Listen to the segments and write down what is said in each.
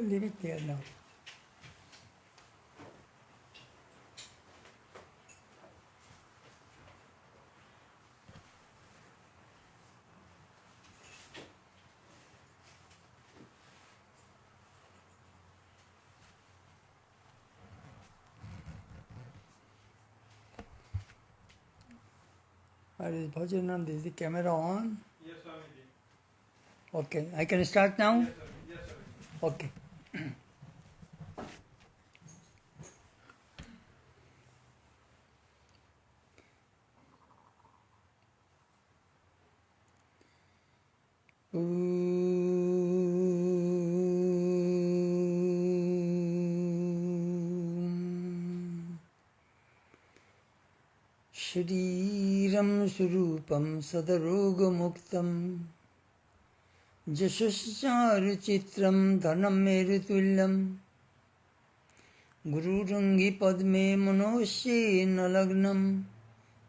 leave it there now. Is Bhajanand, is the camera on? Yes, Swamiji. Okay, I can start now? Yes, Swamiji. Yes, Swamiji. Okay. शरीरं स्वरूपं सदरोगमुक्तं यशश्चारुचित्रं धनं मेरुतुल्यं गुरुरङ्गि पद्मे मनोस्येन लग्नं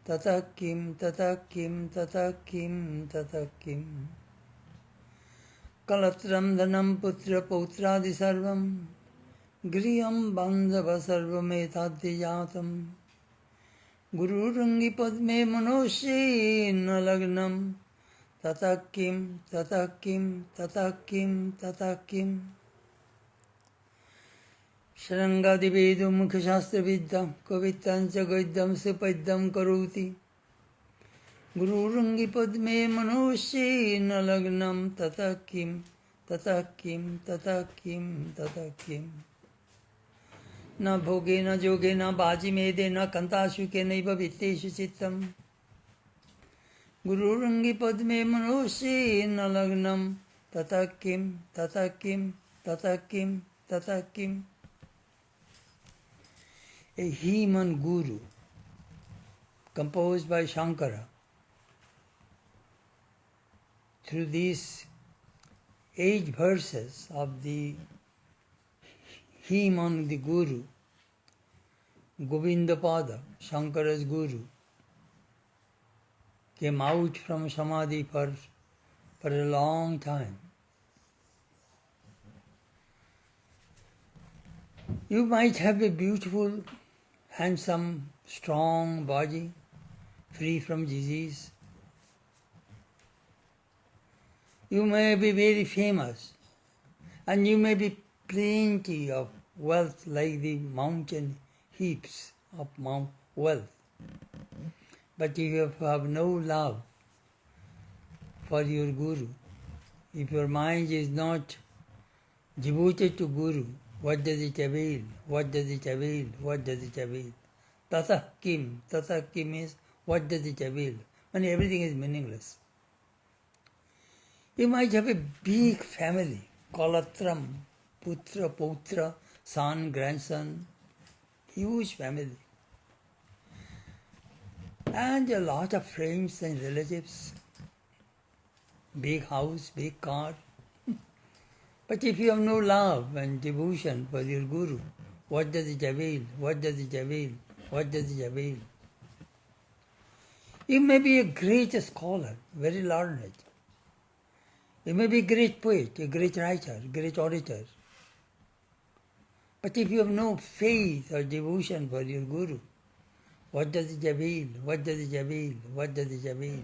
ततः किं ततः किं ततः किं ततः किं कलत्रं धनं पुत्रपौत्रादि सर्वं गृहं बान्धव सर्वमेताद्यजातं गुरुरङ्गि पद्मे मनोस्येन लग्नं ततः किं ततः किं ततः किं ततः किं शरङ्गादिवेदो मुख्यशास्त्रविद्यां कवितां च गद्यं सुपद्यं करोति गुरुरङ्गि पद्मे मनोस्येन लग्नं ततः किं ततः किं ततः किं ततः किं न भोगे न जोगे न बाजिमेदे न कन्ताशुकेनैव वित्तेषु चित्तम् गुरुरङ्गि पद्मे मनोस्येन लग्नं ततः किं ततः किं ततः किं ततः किम् A human guru composed by Shankara through these 8 verses of the hymn on the Guru, Govindapada, Shankara's Guru, came out from Samadhi for a long time. You might have a beautiful, handsome, strong body, free from disease. You may be very famous, and you may be plenty of wealth like the mountain heaps of wealth. But if you have no love for your Guru, if your mind is not devoted to Guru, what does it avail? What does it avail? What does it avail? Tatah kim means what does it avail? When everything is meaningless. You might have a big family, Kalatram, Putra, Poutra, son, grandson, huge family. And a lot of friends and relatives, big house, big car. But if you have no love and devotion for your Guru, what does it avail? What does it avail? What does it avail? You may be a great scholar, very learned. You may be a great poet, a great writer, a great orator. But if you have no faith or devotion for your Guru, what does it avail? What does it avail? What does it avail?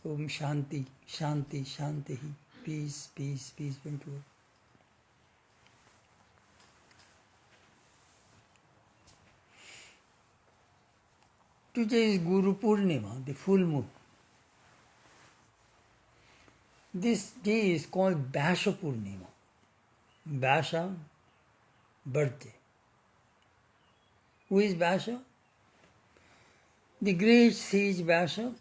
Om Shanti, Shanti, Shanti. Peace, peace, peace, Ventura. Today is Guru Purnima, the full moon. This day is called Vyasa Purnima. Vyasa, birthday. Who is Vyasa? The great sage Vyasa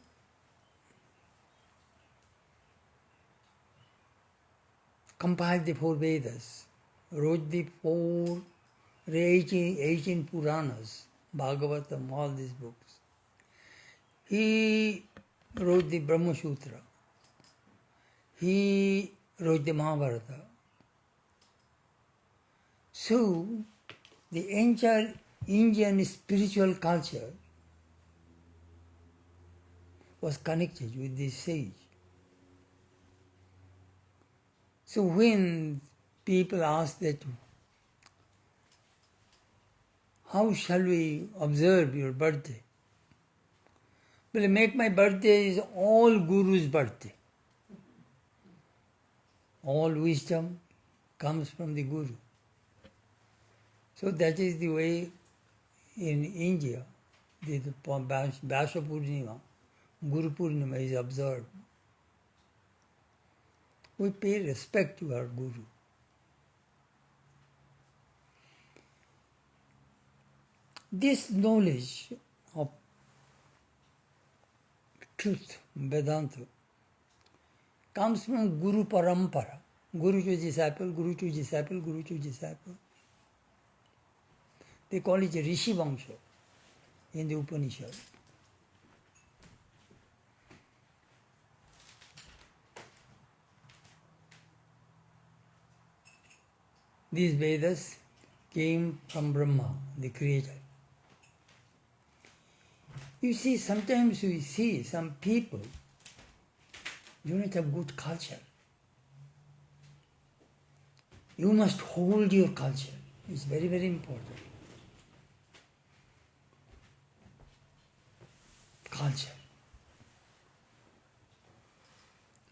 compiled the 4 Vedas, wrote the 18 Puranas, Bhagavatam, all these books. He wrote the Brahma Sutra. He wrote the Mahabharata. So, the entire Indian spiritual culture was connected with this sage. So when people ask that, how shall we observe your birthday? Well, make my birthday is all Guru's birthday. All wisdom comes from the Guru. So that is the way in India, the Vyasa Purnima, Guru Purnima is observed. We pay respect to our Guru. This knowledge of truth, Vedanta, comes from Guru Parampara. Guru to disciple, Guru to disciple, Guru to disciple. They call it Rishi Vangsha in the Upanishad. These Vedas came from Brahma, the creator. You see, sometimes we see some people do not have good culture. You must hold your culture. It's very, very important. Culture.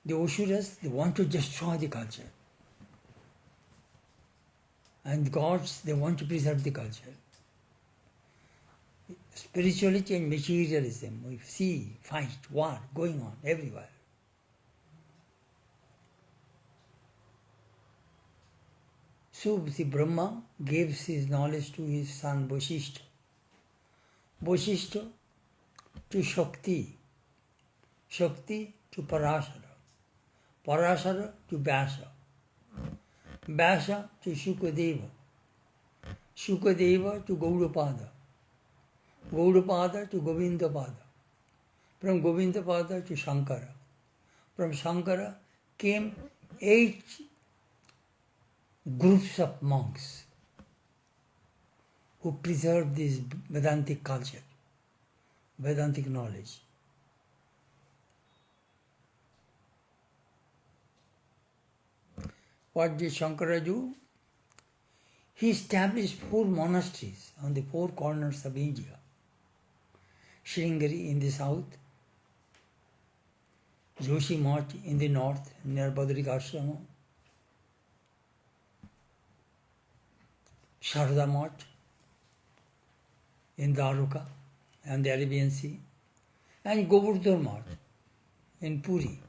The Asuras, they want to destroy the culture. And gods, they want to preserve the culture. Spirituality and materialism, we see fight, war going on everywhere. So the Brahma gives his knowledge to his son Vasishtha. Vasishtha to Shakti, Shakti to Parashara, Parashara to Vyasa, Vyasa to Shukadeva, Shukadeva to Gaudapada, Gaudapada to Govindapada, from Govindapada to Shankara. From Shankara came 8 groups of monks who preserved this Vedantic culture, Vedantic knowledge. What did Shankara do? He established 4 monasteries on the 4 corners of India. Sringeri in the south, Joshi Math in the north near Badrikashrama, Sharda Math in Dwaruka and the Arabian Sea, and Govardhan Math in Puri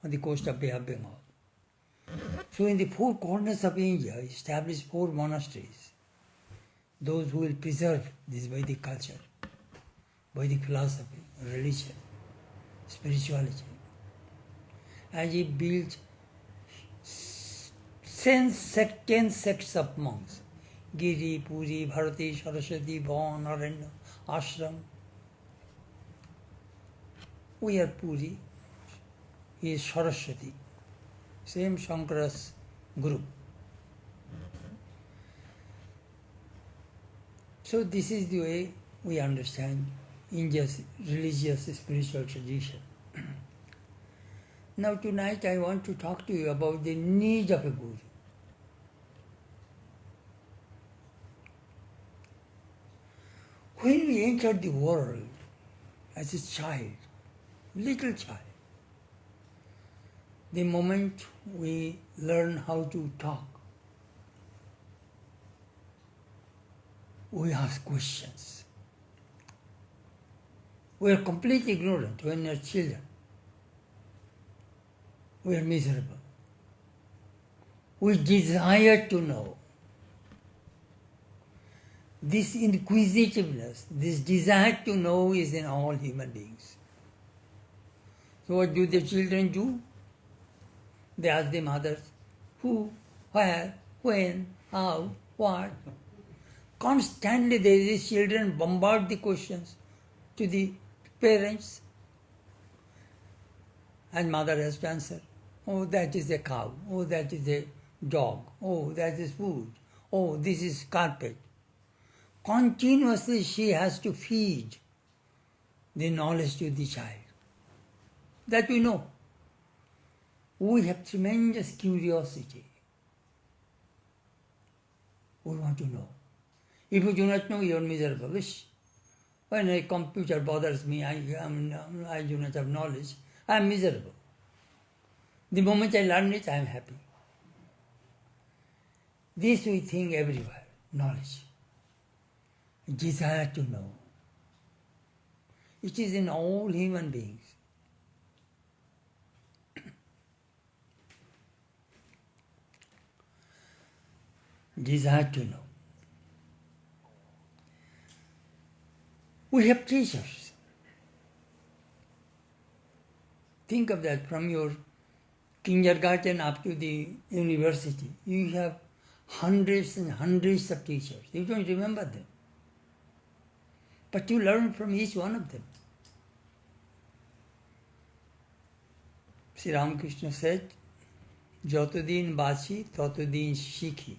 on the coast of Bay of Bengal. So in the 4 corners of India, established 4 monasteries, those who will preserve this Vedic culture, Vedic philosophy, religion, spirituality. And he built 10 sects of monks, Giri, Puri, Bharati, Saraswati, Van, Aranya, Ashram. We are Puri, he is Saraswati, same Shankara's group. So this is the way we understand India's religious spiritual tradition. Now tonight I want to talk to you about the need of a Guru. When we enter the world as a child, little child, the moment we learn how to talk, we ask questions. We are completely ignorant when we are children. We are miserable. We desire to know. This inquisitiveness, this desire to know is in all human beings. So what do the children do? They ask the mothers, who, where, when, how, what. Constantly these children bombard the questions to the parents. And mother has to answer. Oh, that is a cow. Oh, that is a dog. Oh, that is food. Oh, this is carpet. Continuously she has to feed the knowledge to the child. That we know. We have tremendous curiosity. We want to know. If you do not know, you are miserable. When a computer bothers me, I do not have knowledge, I am miserable. The moment I learn it, I am happy. This we think everywhere, knowledge. Desire to know. It is in all human beings. Desire to know. We have teachers. Think of that, from your kindergarten up to the university. You have hundreds and hundreds of teachers. You don't remember them. But you learn from each one of them. Sri Ramakrishna said, Jotodin bachi, totodin shikhi.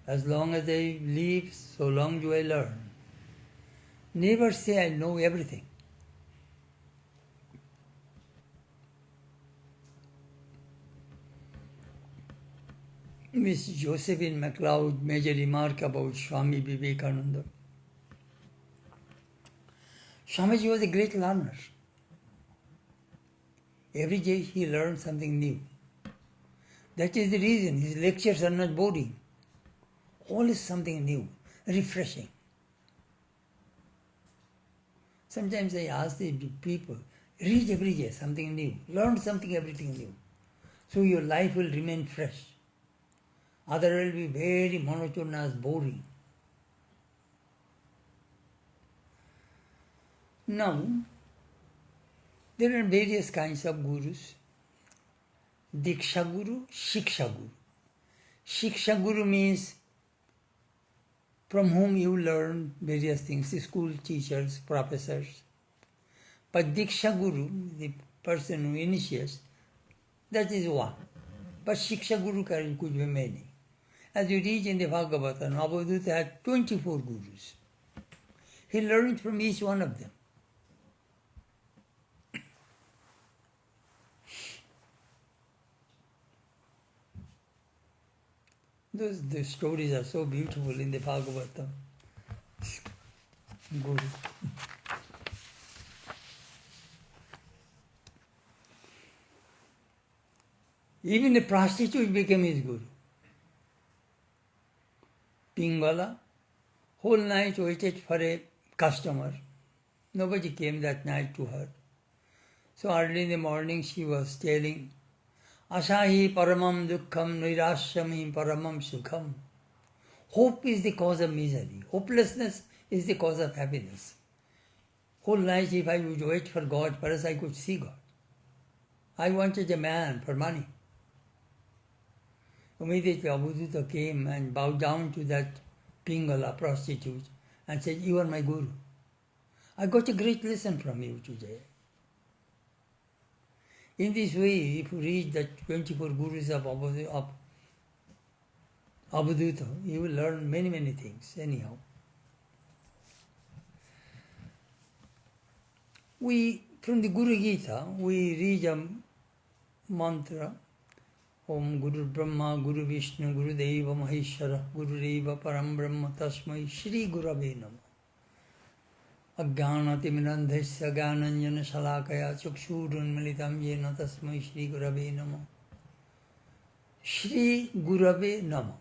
As long as I live, so long do I learn. Never say I know everything. Miss Josephine MacLeod made a remark about Swami Vivekananda. Swamiji was a great learner. Every day he learned something new. That is the reason his lectures are not boring. Always something new, refreshing. Sometimes I ask the people, read every day something new, learn something, everything new. So your life will remain fresh. Otherwise it will be very monotonous, boring. Now, there are various kinds of gurus. Diksha Guru, Shiksha Guru. Shiksha Guru means from whom you learn various things, school teachers, professors. But Diksha Guru, the person who initiates, that is one. But Shiksha Guru could be many. As you read in the Bhagavatam, Avadhuta had 24 gurus. He learned from each one of them. The stories are so beautiful in the Bhagavatam. Guru. Even a prostitute became his guru. Pingala, whole night waited for a customer. Nobody came that night to her. So early in the morning she was telling, Asahi paramam dukkham nirashyami paramam sukham. Hope is the cause of misery. Hopelessness is the cause of happiness. Whole night if I would wait for God, perhaps I could see God. I wanted a man for money. Immediately Avadhuta came and bowed down to that Pingala prostitute and said, you are my guru. I got a great lesson from you today. In this way, if you read the 24 gurus of Avadhuta, you will learn many, many things anyhow. From the Guru Gita, we read a mantra, Om Guru Brahma, Guru Vishnu, Guru Deva Maheshwara, Guru Deva Param Brahma Tasmai Shri Gurave Namo. Ajnanatimirandhasya Gyananjana Shalakaya Chakshurunmilitam Yena Tasmai Shri Gurave Namo. Shri Gurave Namo.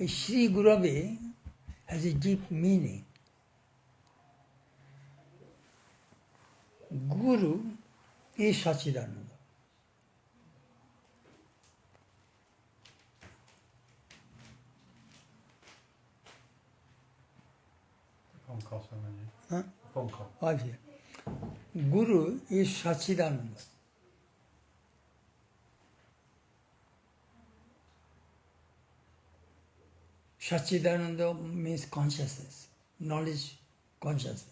Shri Gurave has a deep meaning. Guru is Sachidananda. Phone call, Swamiji. Huh? Phone call. Okay. Guru is Sachidananda. Sachidananda means consciousness, knowledge, consciousness.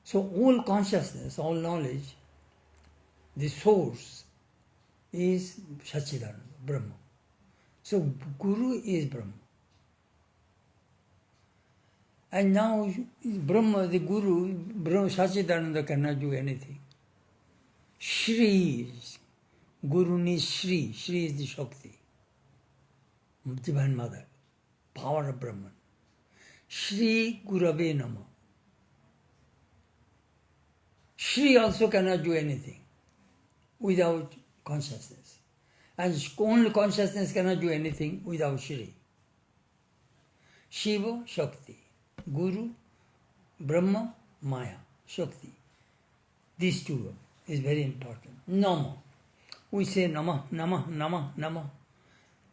So all consciousness, all knowledge, the source is Sachidananda, Brahma. So Guru is Brahma. And now Brahma, the Guru, Brahma Sachidananda cannot do anything. Shri is, Guru means Shri. Shri is the Shakti, Divine Mother, power of Brahman. Shri Gurave Nama. Shri also cannot do anything without consciousness. And only consciousness cannot do anything without Shri. Shiva, Shakti. Guru, Brahma, Maya, Shakti. These two is very important. Nama. We say Nama, Nama, Nama, Nama.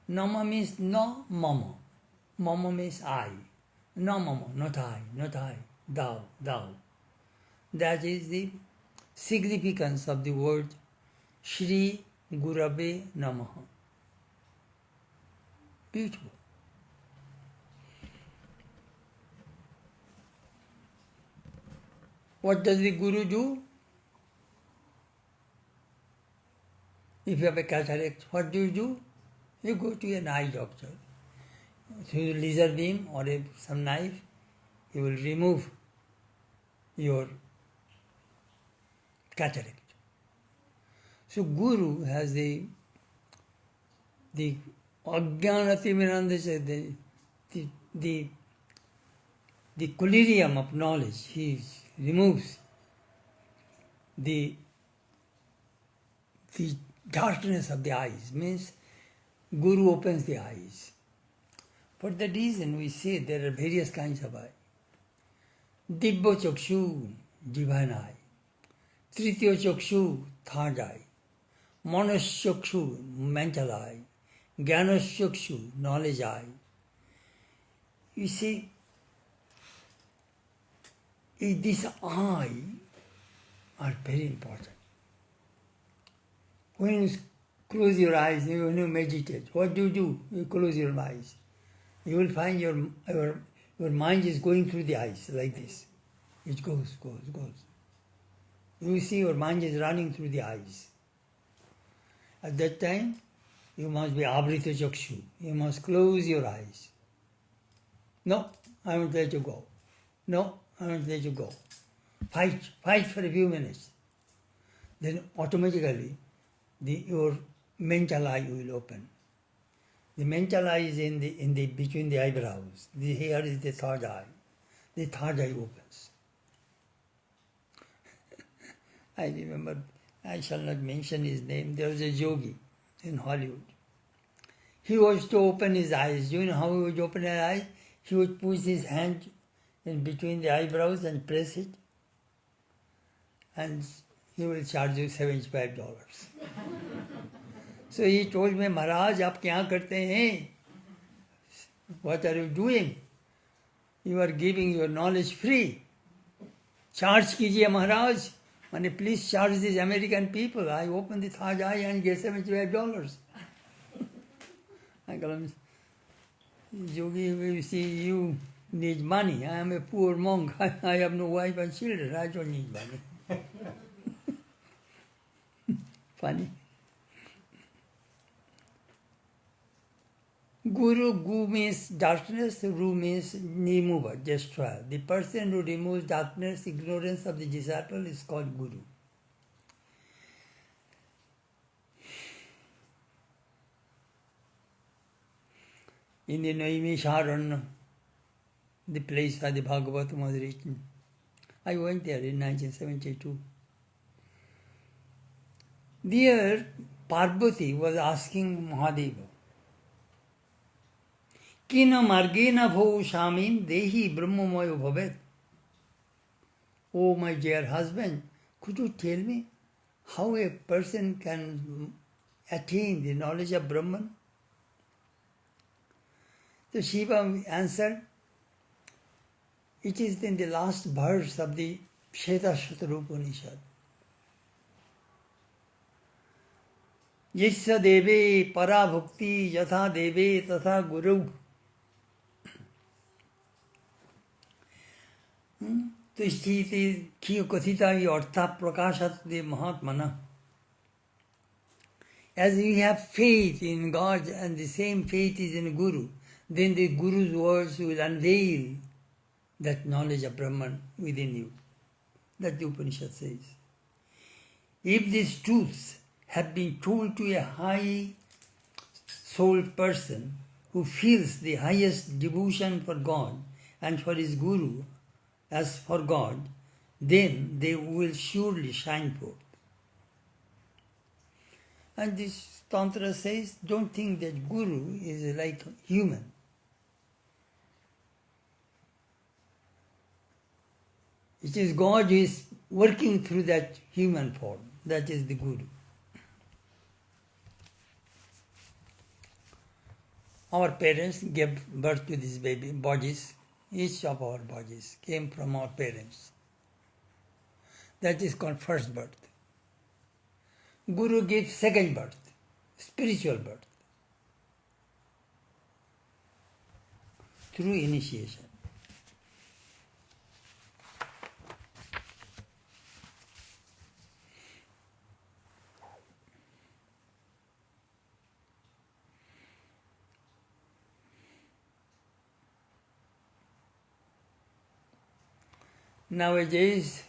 Nama means no mama. Mama means I. No mama, not I, not I. Thou, thou. That is the significance of the word Shri Gurave Namaha. Beautiful. What does the Guru do? If you have a cataract, what do? You go to an eye doctor. Through laser beam or some knife, he will remove your cataract. So Guru has the Ajnanatimirandha, the collyrium of knowledge. He removes the darkness of the eyes, means Guru opens the eyes. For that reason we say there are various kinds of eye. Dibbo Chakshu, divine eye. Tritiya Chakshu, third eye. Manas Chakshu, mental eye. Jnanas Chakshu, knowledge eye. You see, this eye are very important. When you close your eyes, when you meditate, what do? You close your eyes. You will find your mind is going through the eyes like this. It goes. You will see your mind is running through the eyes. At that time, you must be avrita chakshu. You must close your eyes. No, I won't let you go. No, I won't let you go. Fight for a few minutes. Then automatically, your mental eye will open. The mental eye is in the between the eyebrows. Here is the third eye. The third eye opens. I remember, I shall not mention his name. There was a yogi in Hollywood. He was to open his eyes. You know how he would open his eyes? He would put his hand in between the eyebrows and press it, and he will charge you $75. So he told me, Maharaj, आप क्या करते हैं? What are you doing? You are giving your knowledge free. Charge कीजिए Maharaj. Mane, please charge these American people. I open the third eye and get $75. I call him, Yogi, you see, you need money. I am a poor monk. I have no wife and children. I don't need money. Funny. Gu means darkness, Ru means remover, destroyer. The person who removes darkness, ignorance of the disciple is called Guru. In the Naimisharanya, the place where the Bhagavatam was written, I went there in 1972. There, Parvati was asking Mahadeva, Kina margena bho shamin dehi brahmamoyo bhavet. Oh, my dear husband, could you tell me how a person can attain the knowledge of Brahman? So Shiva answered, it is in the last verse of the Shvetashvatara Upanishad. Yasya deve para bhakti yatha deve tatha guru. तो स्थिति की कथिता ही अर्था प्रकाशत the Mahatmana. As we have faith in God and the same faith is in Guru, then the Guru's words will unveil that knowledge of Brahman within you. That the Upanishad says. If these truths have been told to a high-souled person who feels the highest devotion for God and for his Guru as for God, then they will surely shine forth. And this Tantra says, don't think that Guru is like human. It is God who is working through that human form. That is the Guru. Our parents gave birth to these baby bodies. Each of our bodies came from our parents. That is called first birth. Guru gives second birth, spiritual birth, through initiation. Nowadays,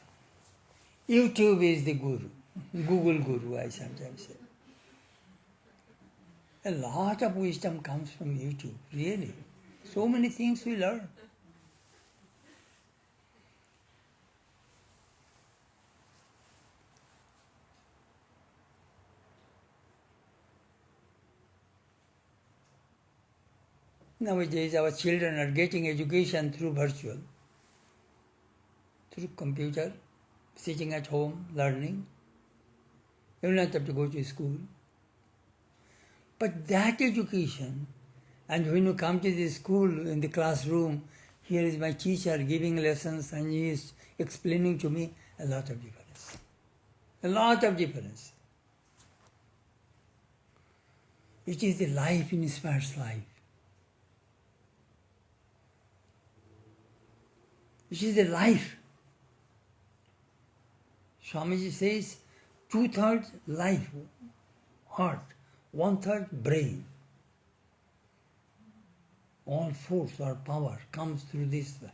YouTube is the Guru, Google Guru, I sometimes say. A lot of wisdom comes from YouTube, really. So many things we learn. Nowadays, our children are getting education through virtual, through computer, sitting at home, learning. You don't have to go to school. But that education, and when you come to the school, in the classroom, here is my teacher giving lessons and he is explaining to me, a lot of difference. A lot of difference. It is the life inspires life. It is the life. Swamiji says, 2/3 life, heart, 1/3 brain. All force or power comes through this life.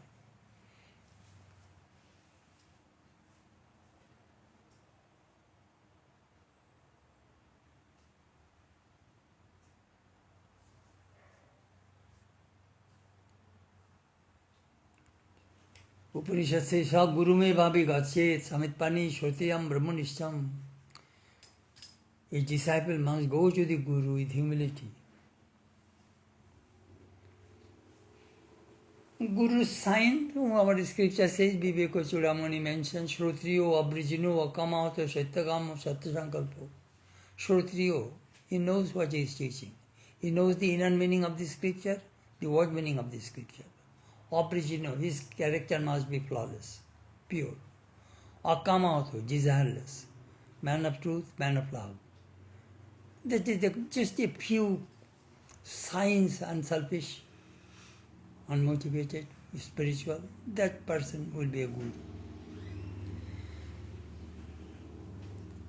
Upanishad says, Sa Guru me bhabi gachet samitpani shotiyam brahmanishtam. A disciple must go to the Guru with humility. Guru's sign, our scripture says, Viveko Chudamani mentions, Shrotriyo, Abrijino, Akamato, Shatyagamo, Satyasankalpo. Shrotriyo, he knows what he is teaching. He knows the inner meaning of the scripture, the word meaning of the scripture. Abrijino, his character must be flawless, pure. Akamato, desireless. Man of truth, man of love. That is just a few signs, unselfish, unmotivated, spiritual. That person will be a guru.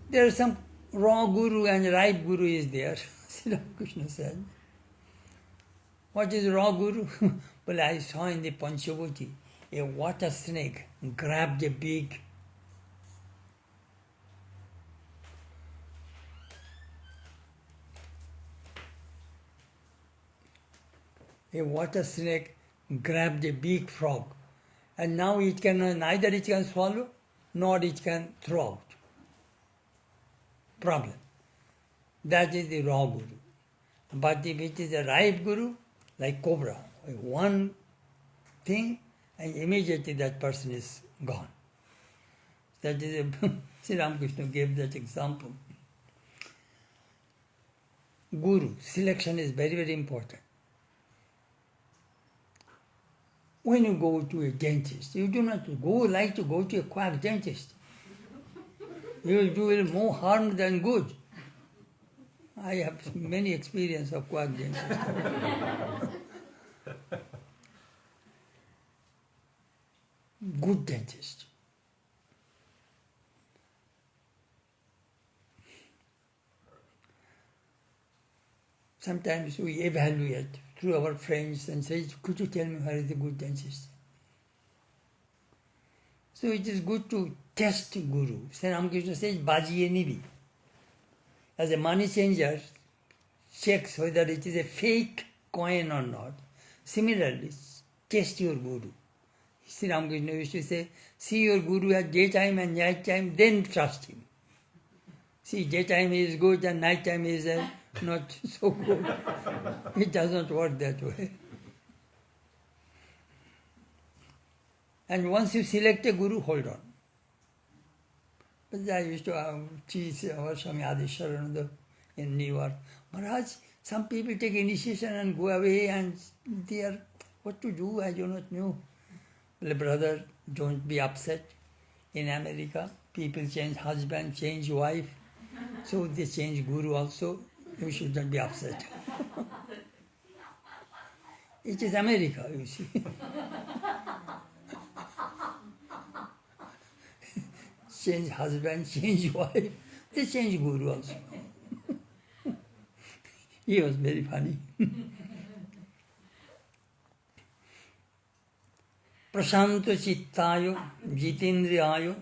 There is some raw guru and ripe guru is there. Sri Ramakrishna said. What is raw guru? Well, I saw in the Panchavati, a water snake grabbed a big frog, and now it can neither it can swallow nor it can throw out. Problem. That is the raw guru. But if it is a ripe guru, like cobra, one thing and immediately that person is gone. That is Sri Ramakrishna gave that example. Guru, selection is very, very important. When you go to a dentist, you do not like to go to a quack dentist. You will do more harm than good. I have many experience of quack dentists. Good dentist. Sometimes we evaluate through our friends and say, could you tell me where is the good dentist? So it is good to test Guru. Sri Ramakrishna says, Bajiye nibi. As a money changer checks whether it is a fake coin or not. Similarly, test your Guru. Sri Ramakrishna used to say, see your Guru at daytime and night time, then trust him. See, daytime is good and night time is not so good. It doesn't work that way. And once you select a Guru, hold on. But I used to teach our Swami Adisharananda in New York. Maharaj, some people take initiation and go away and they are, what to do, I do not know. Well, brother, don't be upset. In America, people change husband, change wife. So they change Guru also. You should not be upset. It is America, you see. Change husband, change wife. They change Guru also. He was very funny. Prashanta Chittayo, Jitendriyayo,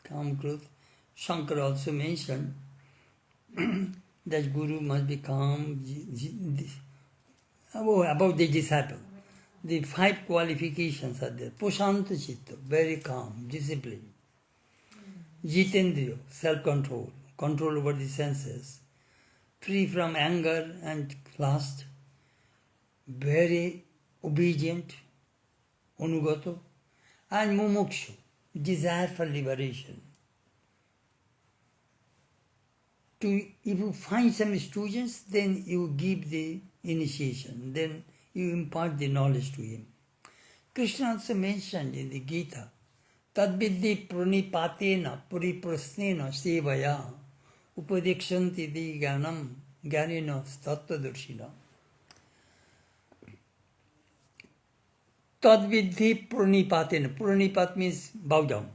Kamkrut. Shankar also mentioned that Guru must be calm, about the disciple. The 5 qualifications are there. Prashanta Chitta, very calm, disciplined. Jitendriya, self-control, control over the senses. Free from anger and lust. Very obedient, Anugato. And Mumukshu, desire for liberation. If you find some students, then you give the initiation, then you impart the knowledge to him. Krishna also mentioned in the Gita, Tadvidhi pranipatena puriprasnena sevaya upadekshanti di gyanam gyanina tattvadarshina. Tadvidhi pranipatena. Pranipat means bow down,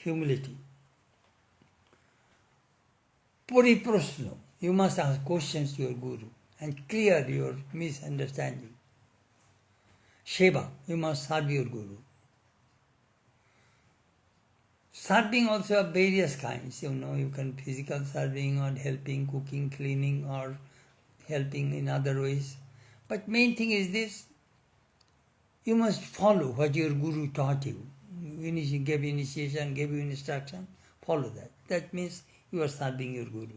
humility. Puriprasna. You must ask questions to your Guru and clear your misunderstanding. Seva. You must serve your Guru. Serving also of various kinds. You can physical serving or helping, cooking, cleaning, or helping in other ways. But main thing is this, you must follow what your Guru taught you. Gave initiation, gave you instruction, follow that. That means you are serving your Guru.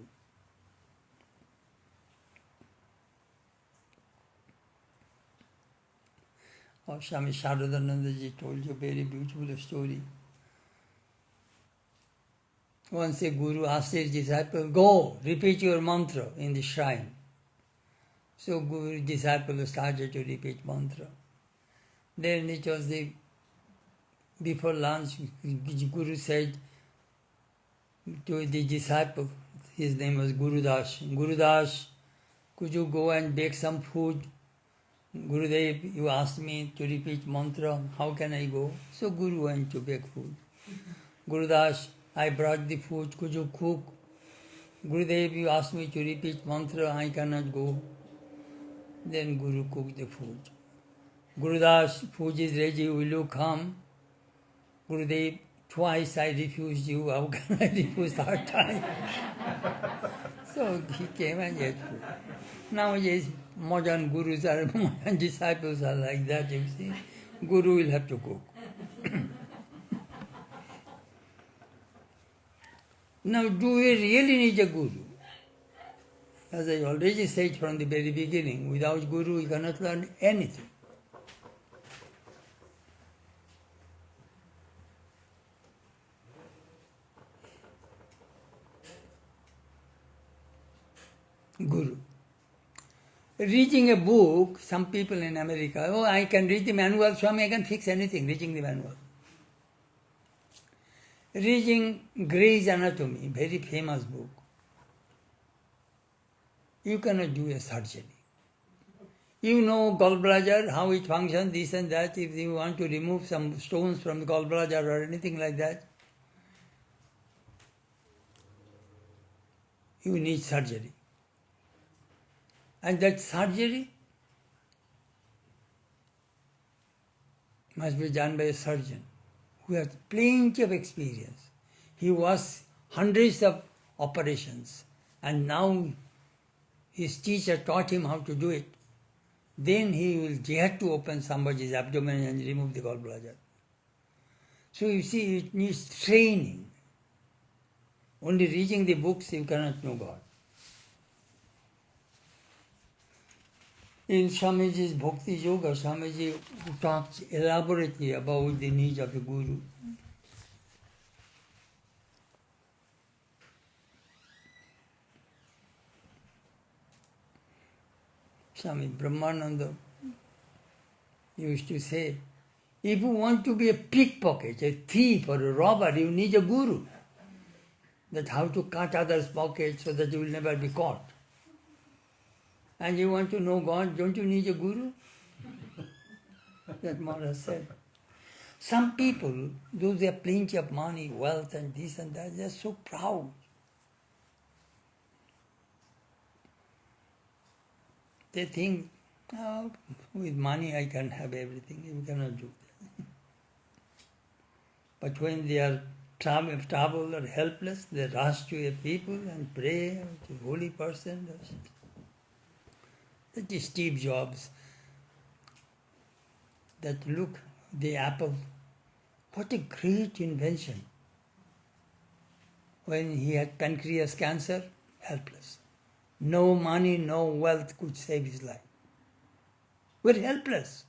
Swami Sharadanandaji told you a very beautiful story. Once a Guru asked his disciple, go, repeat your mantra in the shrine. So Guru's disciple started to repeat mantra. Then it was before lunch, Guru said to the disciple, his name was Gurudas, Gurudas, could you go and bake some food? Gurudev, you asked me to repeat mantra, how can I go? So Guru went to bake food. Gurudas, I brought the food, could you cook? Gurudev, you asked me to repeat mantra, I cannot go. Then Guru cooked the food. Gurudas, food is ready, will you come? Gurudev, twice I refused you, how can I refuse third time? So he came and ate food. Nowadays, modern gurus are, modern disciples are like that, you see. Guru will have to cook. Now, do we really need a Guru? As I already said from the very beginning, without Guru we cannot learn anything. Guru. Reading a book, some people in America, oh, I can read the manual, Swami, I can fix anything, reading the manual. Reading Gray's Anatomy, very famous book. You cannot do a surgery. You know gallbladder, how it functions, this and that. If you want to remove some stones from the gallbladder or anything like that, you need surgery. And that surgery must be done by a surgeon who has plenty of experience. He was hundreds of operations, and now his teacher taught him how to do it. Then he had to open somebody's abdomen and remove the gallbladder. So you see, it needs training. Only reading the books you cannot know God. In Swamiji's Bhakti Yoga, Swamiji talks elaborately about the needs of a guru. Swami Brahmananda used to say, if you want to be a pickpocket, a thief or a robber, you need a guru. That how to cut others' pockets so that you will never be caught. And you want to know God, don't you need a guru? That Maharaj said. Some people, those who have plenty of money, wealth and this and that, they are so proud. They think, oh, with money I can have everything. You cannot do that. But when they are troubled or helpless, they rush to a people and pray to a holy person. That is Steve Jobs. That look, the Apple, what a great invention. When he had pancreas cancer, helpless. No money, no wealth could save his life. We're helpless.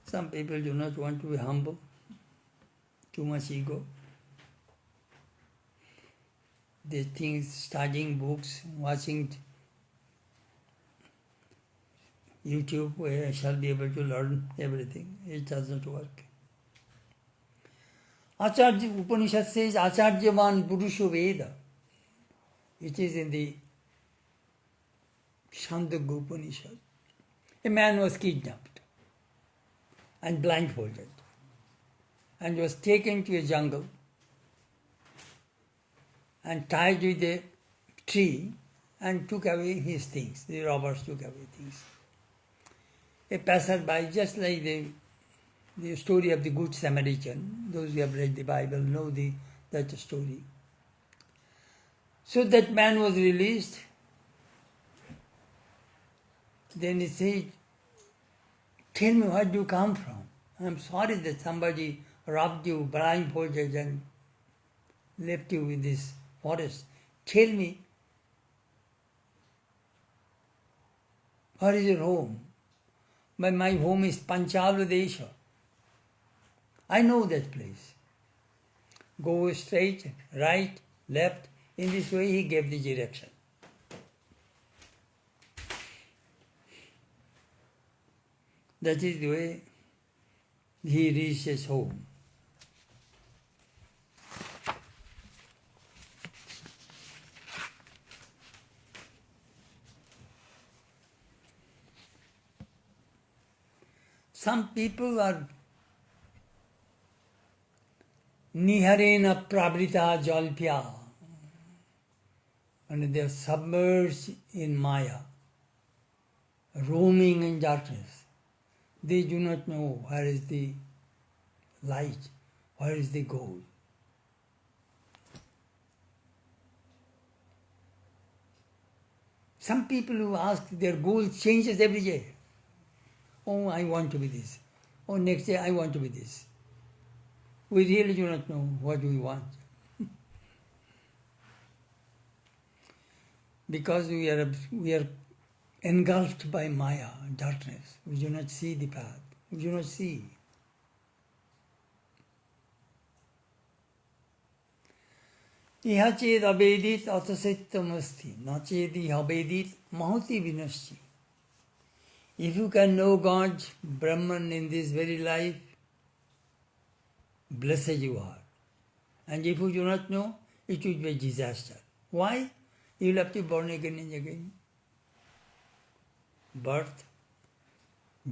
Some people do not want to be humble, too much ego. They think studying books, watching YouTube, where I shall be able to learn everything. It doesn't work. Acharya Upanishad says, Acharyavan Purusho Veda. It is in the Chandogya Upanishad. A man was kidnapped and blindfolded and was taken to a jungle and tied with a tree and took away his things. The robbers took away things. A passerby, just like the story of the Good Samaritan, those who have read the Bible know that story. So that man was released. Then he said, tell me where do you come from? I'm sorry that somebody robbed you, blindfolded and left you in this forest. Tell me, where is your home? My home is Panchala Desha. I know that place. Go straight, right, left. In this way he gave the direction. That is the way he reached his home. Some people are niharena pravrita jalpya, and they are submerged in Maya, roaming in darkness. They do not know where is the light, where is the goal. Some people who ask, their goal changes every day. Oh, I want to be this. Oh, next day I want to be this. We really do not know what we want. Because we are engulfed by Maya, darkness. We do not see the path. We do not see. Iha ched abedit atasettamasti, na chedi abedit mahoti vinaschi. If you can know God, Brahman in this very life, blessed you are. And if you do not know, it will be a disaster. Why? You will have to be born again and again. Birth,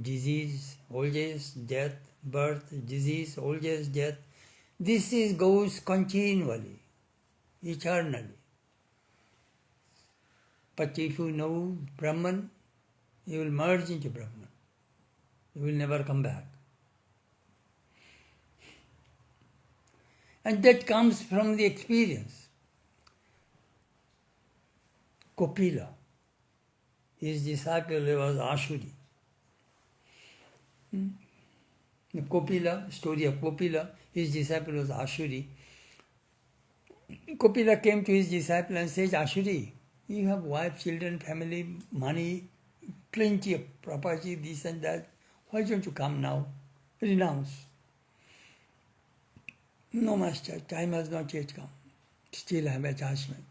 disease, old age, death, birth, disease, old age, death. This goes continually, eternally. But if you know Brahman, you will merge into Brahman. You will never come back. And that comes from the experience. Kopila, his disciple was Ashuri. The Kopila, story of Kopila, his disciple was Ashuri. Kopila came to his disciple and said, Ashuri, you have wife, children, family, money, plenty of property, this and that. Why don't you come now? Renounce. No, master, time has not yet come. Still I have attachment.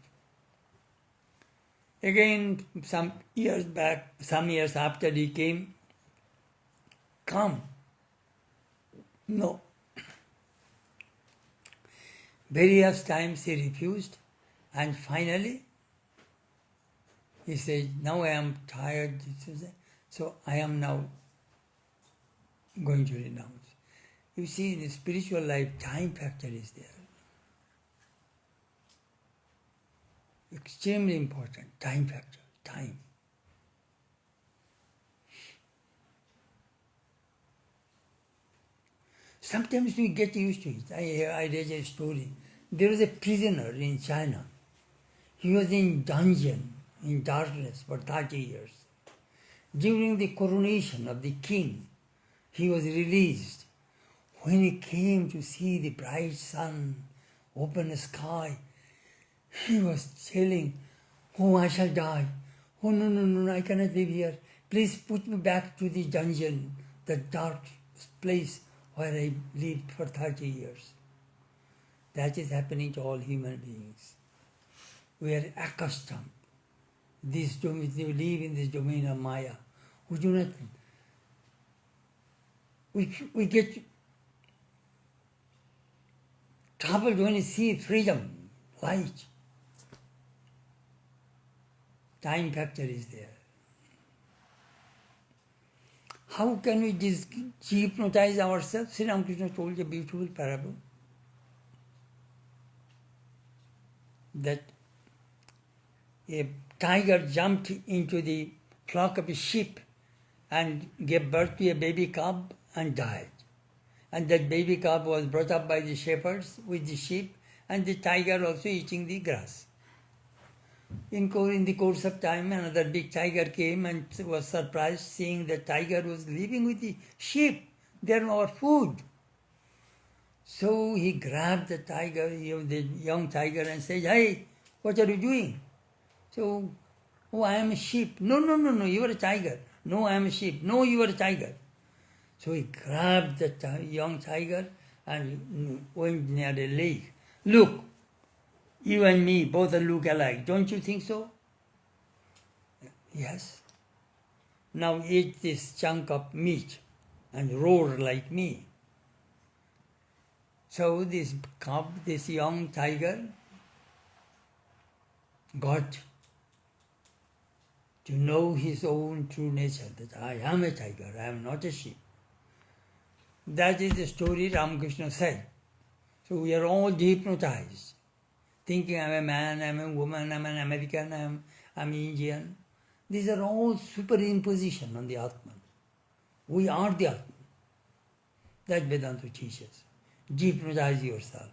Again, some years after he came, come. No. Various times he refused, and finally he said, now I am tired, so I am now going to renounce. You see, in the spiritual life, time factor is there. Extremely important, time factor, time. Sometimes we get used to it. I read a story. There was a prisoner in China. He was in dungeon, in darkness for 30 years. During the coronation of the king, he was released. When he came to see the bright sun, open sky, he was telling, oh, I shall die. Oh, no, I cannot live here. Please put me back to the dungeon, the dark place where I lived for 30 years. That is happening to all human beings. We are accustomed. We live in this domain of Maya. We do not. We get troubled when we see freedom, light. Time factor is there. How can we hypnotize ourselves? Sri Ramakrishna told a beautiful parable that a tiger jumped into the flock of sheep and gave birth to a baby cub and died. And that baby cub was brought up by the shepherds with the sheep, and the tiger also eating the grass. In the course of time, another big tiger came and was surprised seeing the tiger was living with the sheep. They are our food. So he grabbed the tiger, the young tiger, and said, hey, what are you doing? So, oh, I am a sheep. No, you are a tiger. No, I am a sheep. No, you are a tiger. So he grabbed the young tiger and went near the lake. Look, you and me both look alike. Don't you think so? Yes. Now eat this chunk of meat and roar like me. So this cub, this young tiger, got to know his own true nature, that I am a tiger, I am not a sheep. That is the story Ramakrishna said. So we are all hypnotized, thinking I am a man, I am a woman, I am an American, I am Indian. These are all superimposition on the Atman. We are the Atman. That Vedanta teaches. Hypnotize yourself.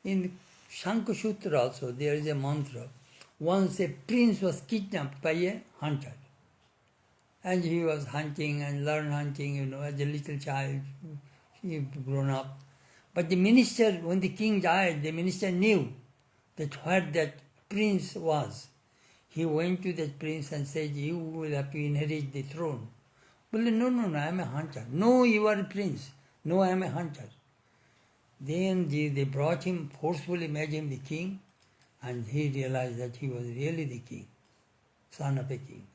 In Shankha Sutra also there is a mantra. Once a prince was kidnapped by a hunter. And he was hunting and learned hunting, as a little child, he grown up. But the minister, when the king died, the minister knew that where that prince was. He went to that prince and said, you will have to inherit the throne. Well, no, I am a hunter. No, you are a prince. No, I am a hunter. Then they brought him, forcefully made him the king, and he realized that he was really the king, son of a king.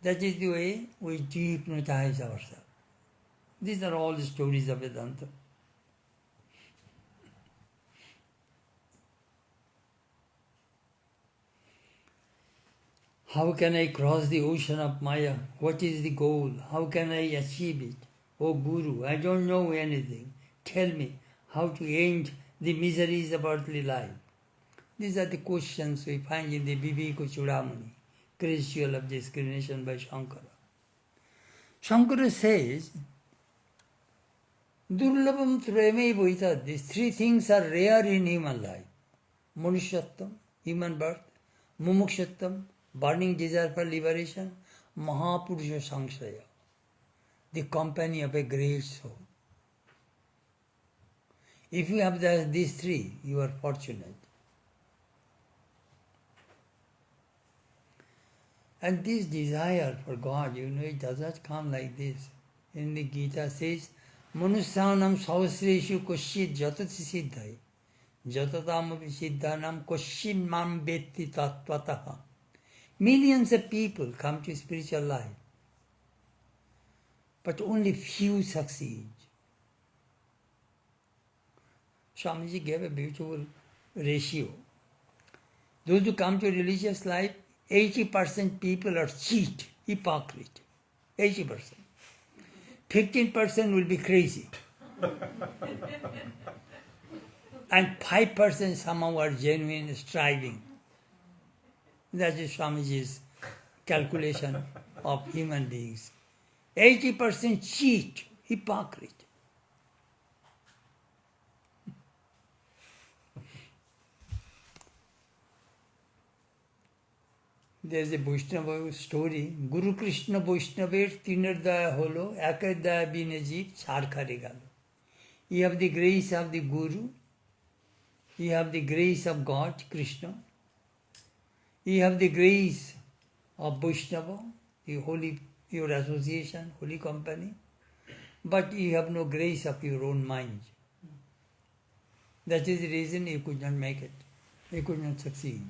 That is the way we dehypnotize ourselves. These are all the stories of Vedanta. How can I cross the ocean of Maya? What is the goal? How can I achieve it? Oh Guru, I don't know anything. Tell me how to end the miseries of earthly life. These are the questions we find in the Viveka Chudamani, Crucial of Discrimination by Shankara. Shankara says, Durlabam Treme Bhuita, these three things are rare in human life. Manushyattvam, human birth, Mumukshattam, burning desire for liberation, Mahapurusha Samsaya, the company of a great soul. If you have these three, you are fortunate. And this desire for God, it does not come like this. In the Gita says, Manusyanam sahasreshu koshit jatati siddhai, jatatam siddhanam koshit mam vetti tattvataha. Millions of people come to spiritual life, but only few succeed. Swamiji gave a beautiful ratio. Those who come to religious life, 80% people are cheat, hypocrite. 80%. 15% will be crazy. And 5% somehow are genuine, striving. That is Swamiji's calculation of human beings. 80% cheat, hypocrite. There is a Vaishnava story. Guru Krishna Vaishnaver Tinardaya Holo, Akadaya Binajit, Sarkare Galo. You have the grace of the Guru, you have the grace of God, Krishna, you have the grace of Vaishnava, your association, holy company, but you have no grace of your own mind. That is the reason you could not make it, you could not succeed.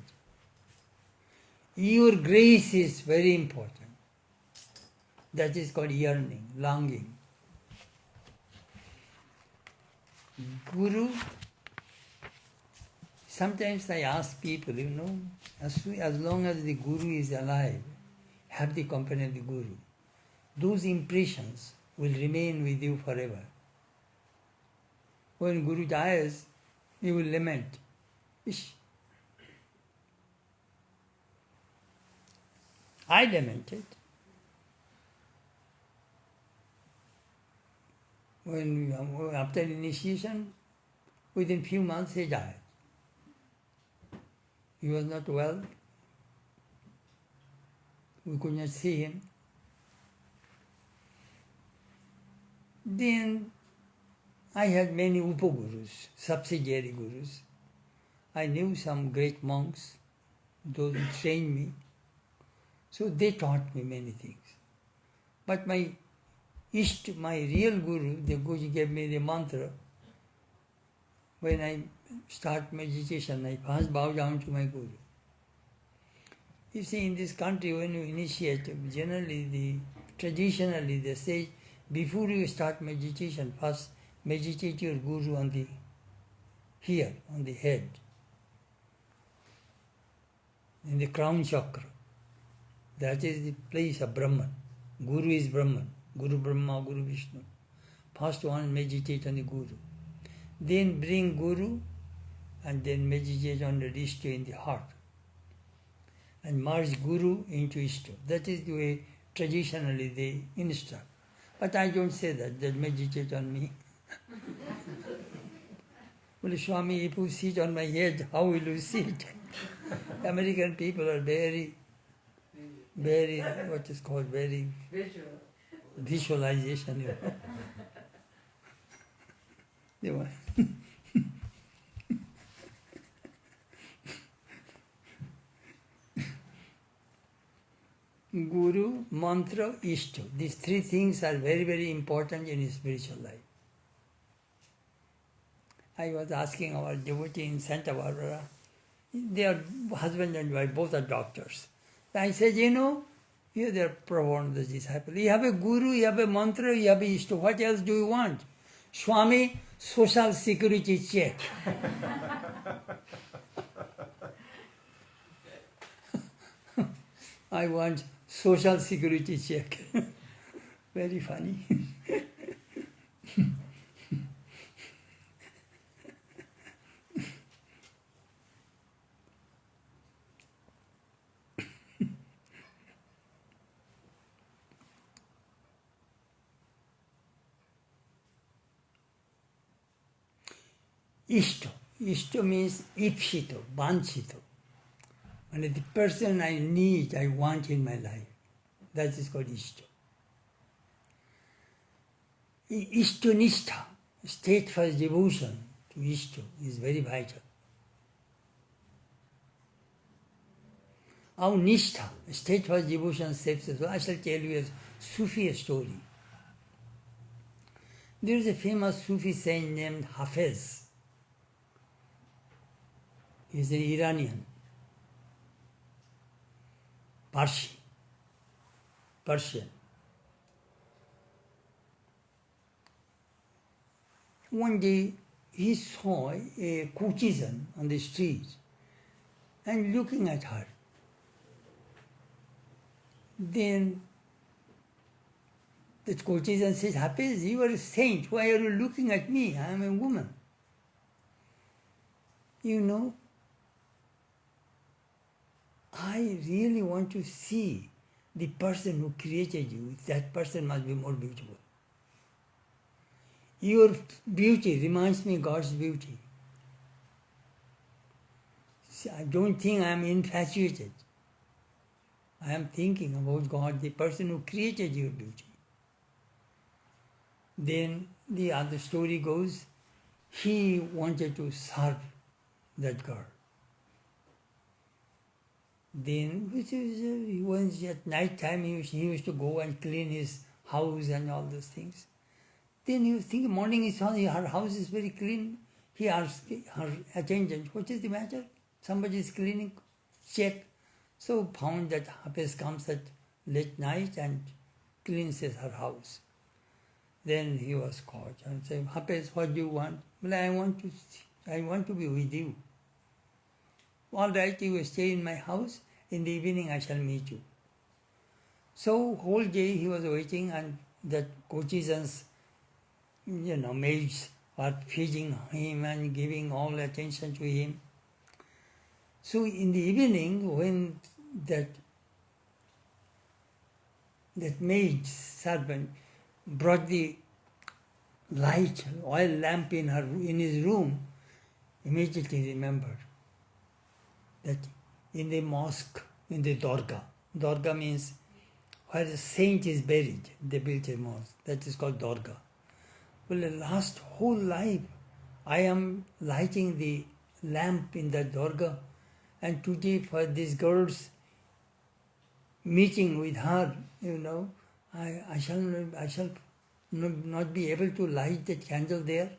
Your grace is very important. That is called yearning, longing. Guru, sometimes I ask people, as long as the Guru is alive, have the company of the Guru. Those impressions will remain with you forever. When Guru dies, you will lament. Ish. I lamented. After initiation, within few months he died. He was not well. We could not see him. Then I had many upagurus, subsidiary gurus. I knew some great monks, those who trained me. So they taught me many things. But my real guru, the Guruji gave me the mantra. When I start meditation, I first bow down to my Guru. You see, in this country, when you initiate, traditionally they say, before you start meditation, first meditate your Guru on the head, in the crown chakra. That is the place of Brahman. Guru is Brahman. Guru Brahma, Guru Vishnu. First one, meditate on the Guru. Then bring Guru and then meditate on the Ishta in the heart. And merge Guru into Ishta. That is the way traditionally they instruct. But I don't say that meditate on me. Well, Swami, if you sit on my head, how will you sit? American people are very, what is called, very visualization. Guru, mantra, Ishta. These three things are very, very important in spiritual life. I was asking our devotee in Santa Barbara, they are husband and wife, both are doctors. I said, you are profound, the disciple. You have a guru, you have a mantra, you have a Ishta. What else do you want? Swami, social security check. I want social security check. Very funny. Ishto. Ishto means ipshito, vanchito. And the person I need, I want in my life. That is called Ishto. Ishtonistha, steadfast devotion to Ishto is very vital. Our Nishtha, steadfast devotion saves us. So I shall tell you a Sufi story. There is a famous Sufi saint named Hafez. He is an Iranian, Persian. One day he saw a courtesan on the street and looking at her. Then the courtesan says, Hafez, you are a saint. Why are you looking at me? I am a woman. You know, I really want to see the person who created you. That person must be more beautiful. Your beauty reminds me of God's beauty. See, I don't think I am infatuated. I am thinking about God, the person who created your beauty. Then the other story goes, he wanted to serve that girl. Then, once at night time, he used to go and clean his house and all those things. Then he was thinking, morning he saw her house is very clean. He asked her attendant, what is the matter? Somebody is cleaning, check. So found that Hafez comes at late night and cleans her house. Then he was caught and said, Hafez, what do you want? Well, I want to be with you. All right, you will stay in my house. In the evening I shall meet you. So whole day he was waiting, and that courtesans, maids were feeding him and giving all attention to him. So in the evening, when that maid servant brought the light, oil lamp in his room, immediately remembered that in the mosque, in the Dorga means where the saint is buried, they built a mosque. That is called Dorga. Well, the last whole life, I am lighting the lamp in that Dorga, and today for this girl's meeting with her, I shall not be able to light that candle there.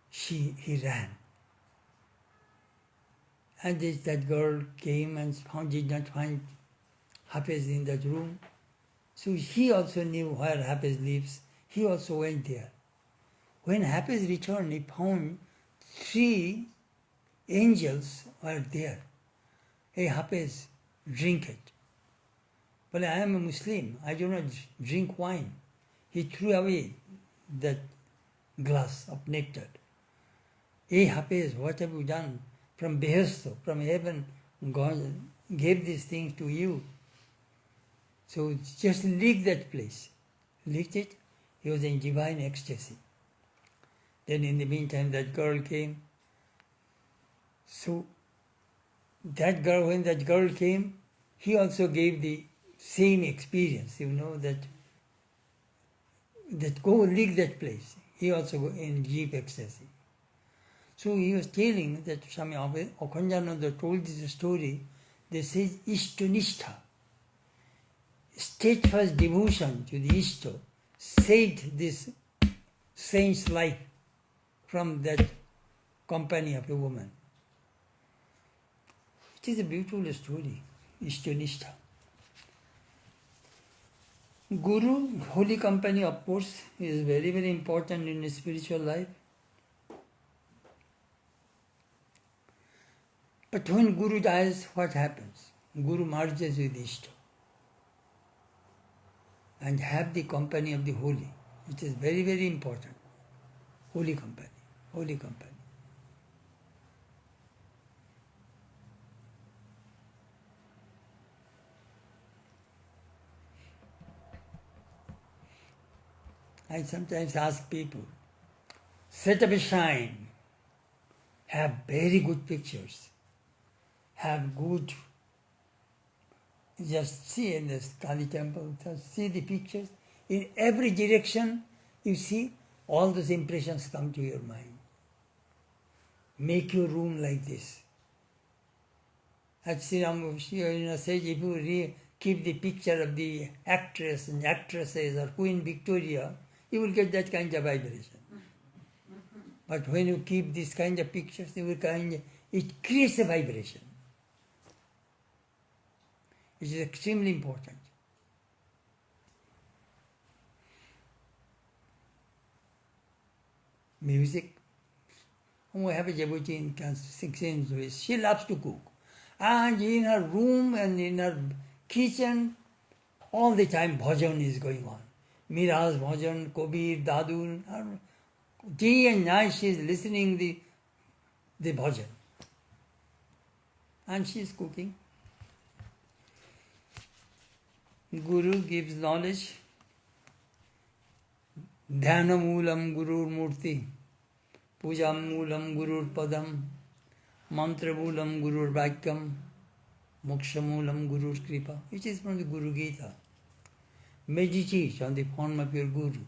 He ran. And that girl came and did not find Hafez in that room. So he also knew where Hafez lives. He also went there. When Hafez returned, he found 3 angels were there. Hey Hafez, drink it. But I am a Muslim. I do not drink wine. He threw away that glass of nectar. Hey Hafez, what have you done? From Behesto, from heaven, God gave these things to you. So just lick that place. Licked it, he was in divine ecstasy. Then in the meantime, that girl came. So when that girl came, he also gave the same experience, that go lick that place. He also in deep ecstasy. So he was telling that Swami Akhandananda told this story. They say Ishtonistha, steadfast devotion to the Ishto, saved this saint's life from that company of a woman. It is a beautiful story, Ishtonistha. Guru, holy company, of course, is very, very important in spiritual life. But when Guru dies, what happens? Guru merges with Ishta and have the company of the holy. It is very, very important. Holy company, holy company. I sometimes ask people, set up a shrine, have very good pictures, have good, just see in this Kali temple, just see the pictures. In every direction, you see, all those impressions come to your mind. Make your room like this. As Sri Ramakrishna says, if you keep the picture of the actress and actresses or Queen Victoria, you will get that kind of vibration. But when you keep this kind of pictures, it creates a vibration. It is extremely important. Music. We have a devotee in St. Louis. She loves to cook. And in her room and in her kitchen, all the time bhajan is going on. Mira's bhajan, Kabir, Dadul. Day and night she is listening the bhajan. And she is cooking. Guru gives knowledge. Dhyanamoolam Gurur Murti. Pujamulam Gurur Padam. Mantramulam Gurur Vakyam. Mokshamulam Gurur Kripa. It is from the Guru Gita. Meditate on the form of your Guru.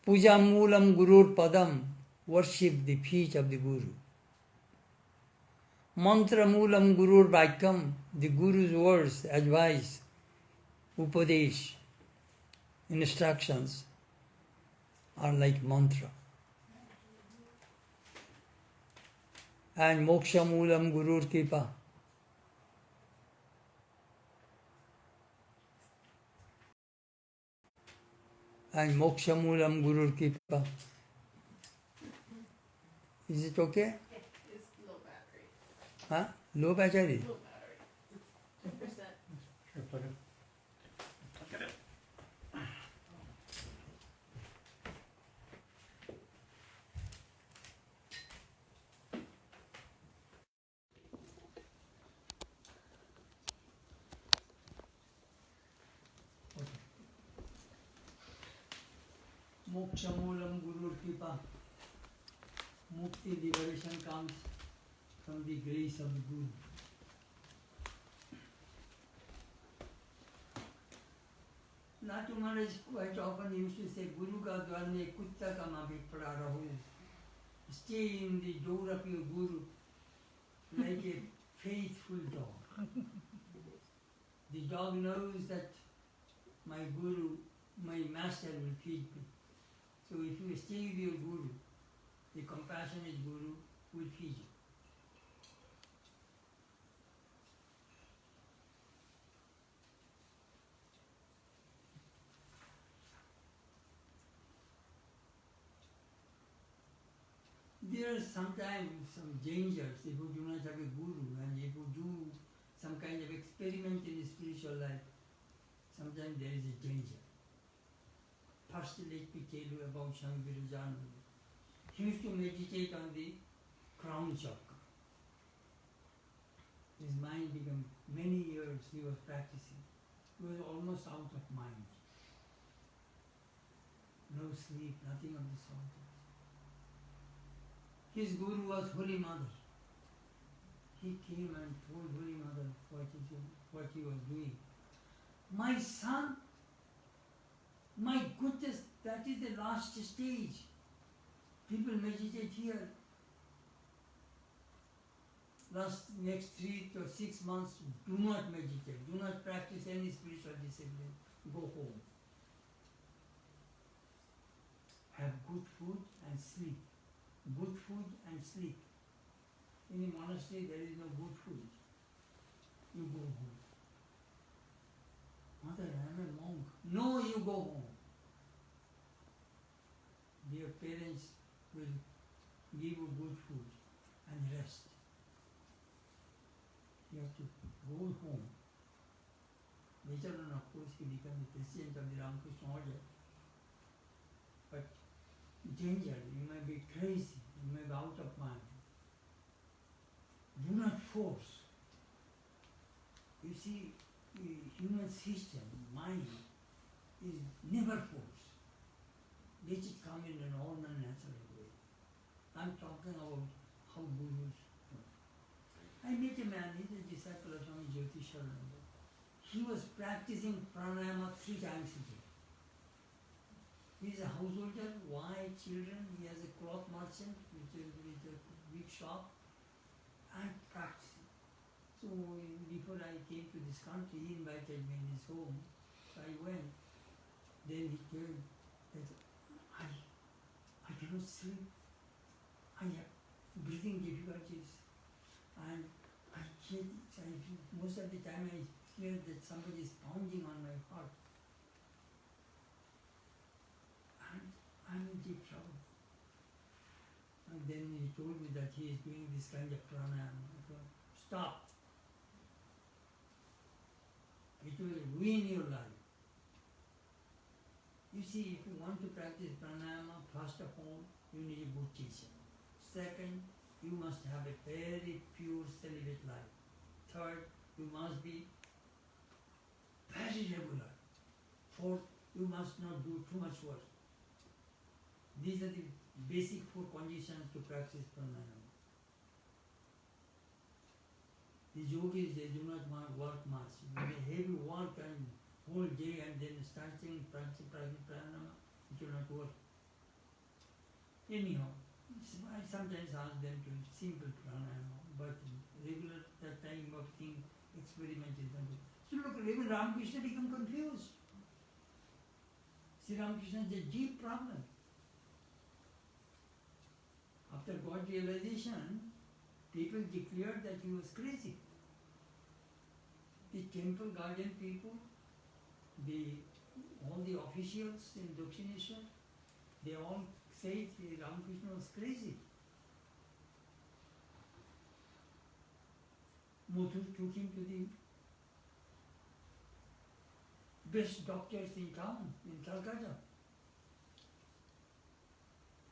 Pujamulam Gurur Padam. Worship the feet of the Guru. Mantramulam Gurur Vakyam. The Guru's words, advice, upadesh, instructions are like mantra. And Mokshamulam Gurur Kripa. And Mokshamulam Gurur Kripa. Is it okay? It's low battery. Huh? Low battery? Low battery. 10%. Sure, plug it. Plug it in. Mokshamulam Gurur Kripa. Mukti, liberation comes from the grace of the Guru. Natu Maharaj quite often used to say, Guru ka dwar mein kutta ka mabit pada raho. Stay in the door of your Guru like a faithful dog. The dog knows that my Guru, my master will feed me. So if you stay with your Guru, the compassionate Guru will feed you. There are sometimes some dangers if you do not have a Guru and if you do some kind of experiment in spiritual life, sometimes there is a danger. First, let me tell you about Swami Vivekananda. He used to meditate on the crown chakra. His mind became, many years he was practicing. He was almost out of mind. No sleep, nothing of the sort. His Guru was Holy Mother. He came and told Holy Mother what he was doing. My son, my goodness, that is the last stage. People meditate here. Next 3 to 6 months, do not meditate, do not practice any spiritual discipline. Go home. Have good food and sleep. Good food and sleep. In a monastery there is no good food. You go home. Mother, I am a monk. No, you go home. Your parents will give you good food and rest. You have to go home. Later on, of course, he becomes the president of the Ramakrishna order. But danger, you may be crazy, you may be out of mind. Do not force. You see, the human system, mind, is never force. This is come in a normal, natural way. I'm talking about how gurus. I met a man, he's a disciple of Swami Jyotishananda. He was practicing pranayama 3 times a day. He's a householder, wife, children, he has a cloth merchant with a big shop, and practicing. So before I came to this country, he invited me in his home. So I went. Then he told that I cannot sleep. I have breathing difficulties. And most of the time I hear that somebody is pounding on my heart. And I'm in deep trouble. And then he told me that he is doing this kind of pranayama. I thought, stop. It will ruin your life. You see, if you want to practice pranayama, first of all, you need a good teacher. Second, you must have a very pure celibate life. Third, you must be very regular. Fourth, you must not do too much work. These are the basic 4 conditions to practice pranayama. The yogis, they do not work much. They heavy work and whole day and then starting practice pranayama, it will not work. Anyhow, I sometimes ask them to simple pranayama, but regular that time of thing, experiment is not good. So look, even Ramakrishna become confused. Sri Ramakrishna is a deep problem. After God realization, people declared that he was crazy. The temple guardian people, all the officials in Dakshineshwar, they all said Ramakrishna was crazy. Mathur took him to the best doctors in town, in Calcutta.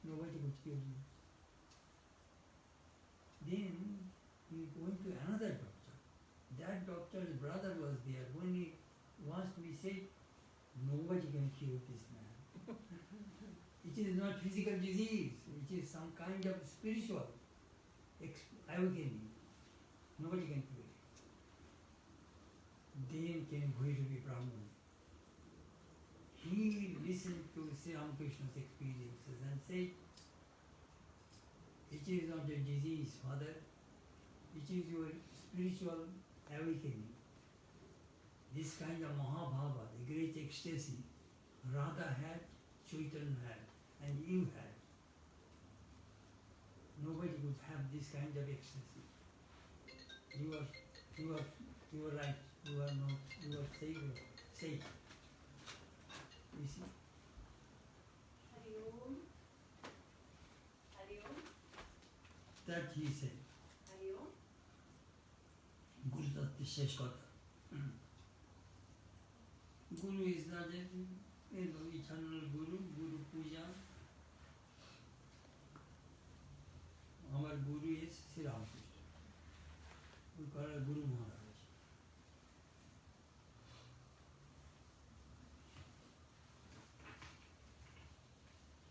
Nobody could cure him. Then he went to another doctor. That doctor's brother was there. When he asked me, said, nobody can cure this man. It is not physical disease, it is some kind of spiritual awakening. Nobody can cure it. Then came Bhairavi Brahman. He listened to Sri Ramakrishna's experiences and said, it is not a disease, Father, it is your spiritual awakening. This kind of Mahabhava, the great ecstasy, Radha had, Chaitanya had, and you had. Nobody could have this kind of ecstasy. You are right, you are not, you are safe. You see? Hari Om. Hari Om. That he said. Hari Om. Guru Tattva Shesh Kotha. Guru is not a eternal Guru, Guru Puja. Our Guru is Sri Ramakrishna. We call her Guru Maharaj.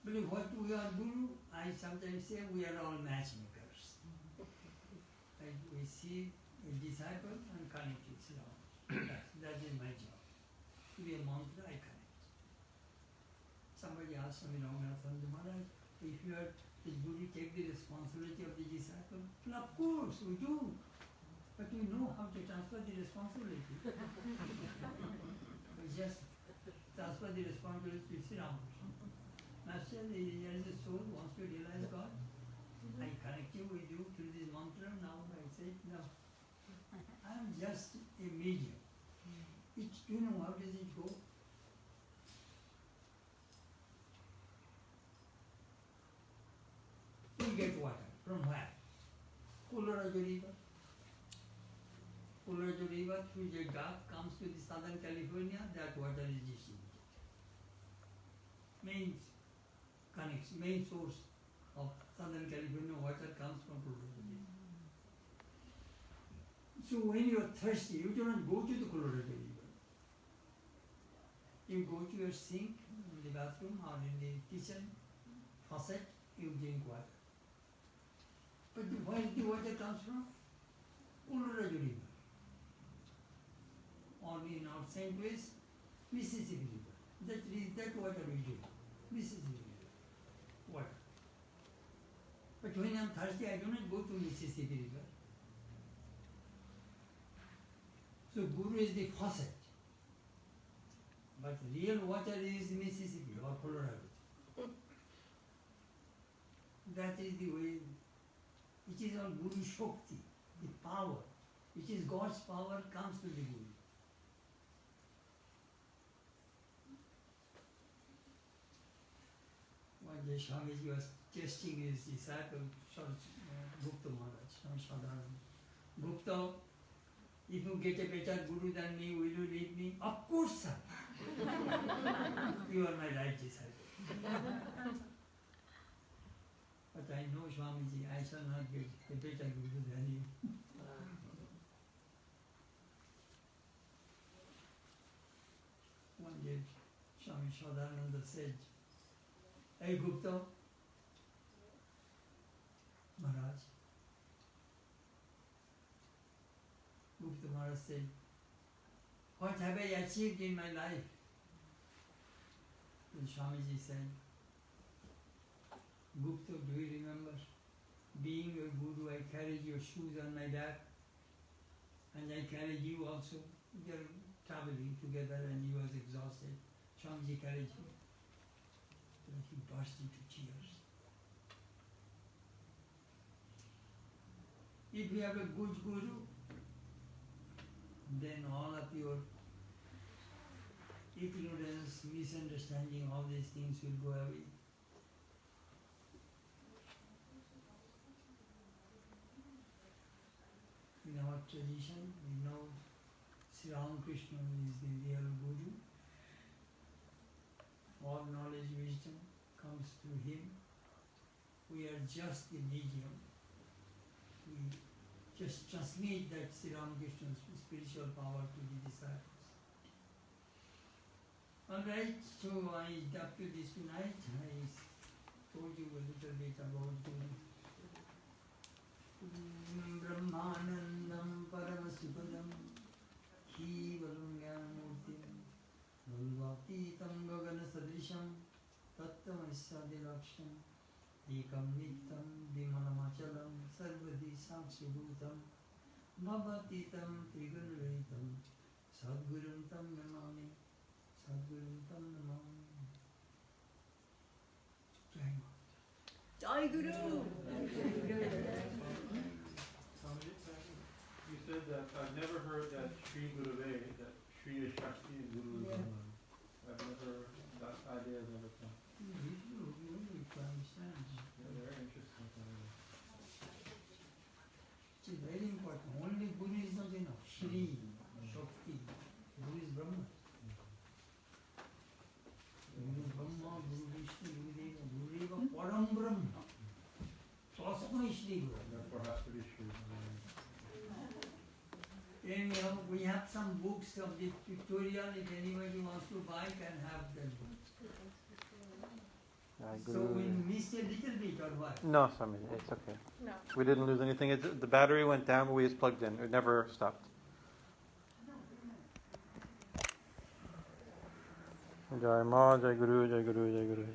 But what we are Guru, I sometimes say we are all matchmakers. Like we see a disciple and connect it. Sri Ramakrishna. That is my job. To be a mantra, I connect. Somebody asked Swami Ramanathan Maharaj, if you are the Guru, take the responsibility of the disciple. Well, of course, we do. But we know how to transfer the responsibility. We just transfer the responsibility to Sri Ramakrishna. Master, there is a soul who wants to realize God. I connect you with you through this mantra. Now I say, no. I am just a medium. Do you know how does it go? We get water. From where? Colorado River. Colorado River through the gap comes to the Southern California, that water is distributed. Main source of Southern California water comes from Colorado River. So when you are thirsty, you do not go to the Colorado River. You go to your sink in the bathroom or in the kitchen faucet, you drink water. But where the water comes from? Colorado River. Or in our St. Louis, Mississippi River. That water we drink. Mississippi River. Water. But when I'm thirsty, I do not go to Mississippi River. So Guru is the faucet. But real water is Mississippi or Colorado. That is the way. It is all Guru Shakti, the power. It is God's power comes to the Guru. One day Swamiji was testing his disciple, Gupta Maharaj, Swami Sadhananda. Gupta, if you get a better Guru than me, will you leave me? Of course, sir. You are my right disciple. But I know, Swamiji, I shall not get a better Guru than you. One day, Swami Sadhananda said, Hey Gupta, Maharaj. Gupta Maharaj said, what have I achieved in my life? And Swamiji said, Gupta, do you remember? Being your Guru, I carried your shoes on my back, and I carried you also. We were traveling together and he was exhausted. Swamiji carried you. And he burst into tears. If we have a good Guru, then all of your ignorance, misunderstanding, all these things will go away. In our tradition, we know Sri Ramakrishna is the real Guru. All knowledge, wisdom comes through him. We are just the medium. We just transmit that Sri Ramakrishna's spiritual power to the disciples. Alright, so up to this tonight, I told you a little bit about Guru. Brahmanandam Paramasukadam Kevalam Jnanamurtim Nulvapitam Gagana Sadrisham Tattvasadilaksham Ekam Nittam Vimalamachalam Sarvadi Sakshibhutam Bhavatitam Trigunavaitam Sadgurum Tam Namami Sadgurum Tam Namami. Jai Guru. Jai Guru! You said that I've never heard that Sri Guruve, that Sri is Shakti and Guru is Brahman. I've never, that idea has never come. You understand. Yeah, very interesting. It is very important. Only Guru is not enough. Shri, Shakti, Guru is Brahma. Guru Brahma, Guru Vishnu, Guru Deva, Guru Deva, Param Brahma. Tasmai Shri Guru. Therefore has to be Sri. Anyhow, we have some books of the tutorial. If anybody wants to buy, can have that book. So we missed a little bit or what? No, Swami, it's okay. No. We didn't lose anything. The battery went down, but we just plugged in. It never stopped. Jai Ma, Jai Guru, Jai Guru, Jai Guru.